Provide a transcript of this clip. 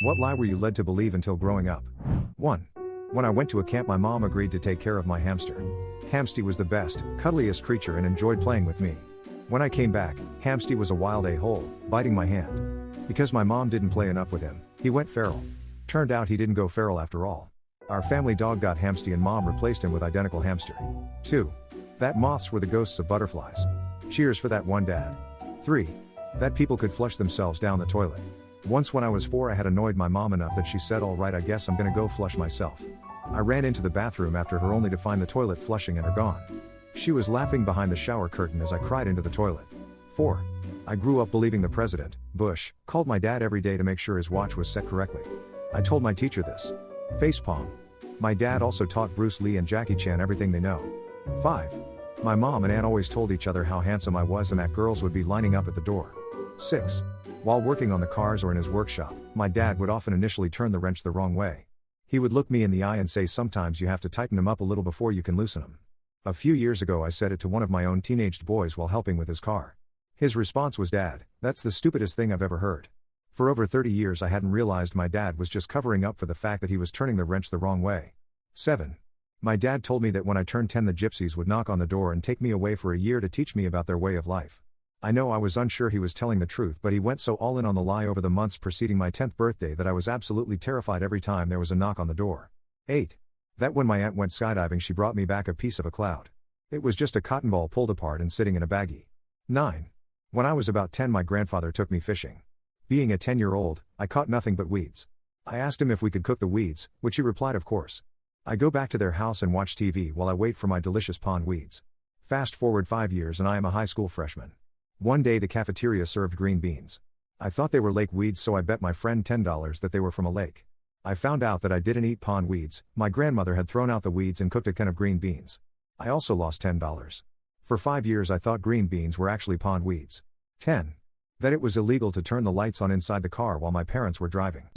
What lie were you led to believe until growing up? 1. When I went to a camp, my mom agreed to take care of my hamster. Hamsty was the best, cuddliest creature and enjoyed playing with me. When I came back, Hamsty was a wild a-hole, biting my hand. Because my mom didn't play enough with him, he went feral. Turned out he didn't go feral after all. Our family dog got Hamsty and mom replaced him with identical hamster. 2. That moths were the ghosts of butterflies. Cheers for that one, Dad. 3. That people could flush themselves down the toilet. Once when I was 4, I had annoyed my mom enough that she said, "Alright, I guess I'm gonna go flush myself." I ran into the bathroom after her only to find the toilet flushing and her gone. She was laughing behind the shower curtain as I cried into the toilet. 4. I grew up believing the president, Bush, called my dad every day to make sure his watch was set correctly. I told my teacher this. Facepalm. My dad also taught Bruce Lee and Jackie Chan everything they know. 5. My mom and aunt always told each other how handsome I was and that girls would be lining up at the door. 6. While working on the cars or in his workshop, my dad would often initially turn the wrench the wrong way. He would look me in the eye and say, "Sometimes you have to tighten them up a little before you can loosen them." A few years ago I said it to one of my own teenaged boys while helping with his car. His response was, "Dad, that's the stupidest thing I've ever heard." For over 30 years I hadn't realized my dad was just covering up for the fact that he was turning the wrench the wrong way. 7. My dad told me that when I turned 10 the gypsies would knock on the door and take me away for a year to teach me about their way of life. I know I was unsure he was telling the truth, but he went so all in on the lie over the months preceding my 10th birthday that I was absolutely terrified every time there was a knock on the door. 8. That when my aunt went skydiving she brought me back a piece of a cloud. It was just a cotton ball pulled apart and sitting in a baggie. 9. When I was about 10 my grandfather took me fishing. Being a 10-year-old, I caught nothing but weeds. I asked him if we could cook the weeds, which he replied of course. I go back to their house and watch TV while I wait for my delicious pond weeds. Fast forward 5 years and I am a high school freshman. One day the cafeteria served green beans. I thought they were lake weeds, so I bet my friend $10 that they were from a lake. I found out that I didn't eat pond weeds. My grandmother had thrown out the weeds and cooked a can of green beans. I also lost $10. For 5 years I thought green beans were actually pond weeds. 10. That it was illegal to turn the lights on inside the car while my parents were driving.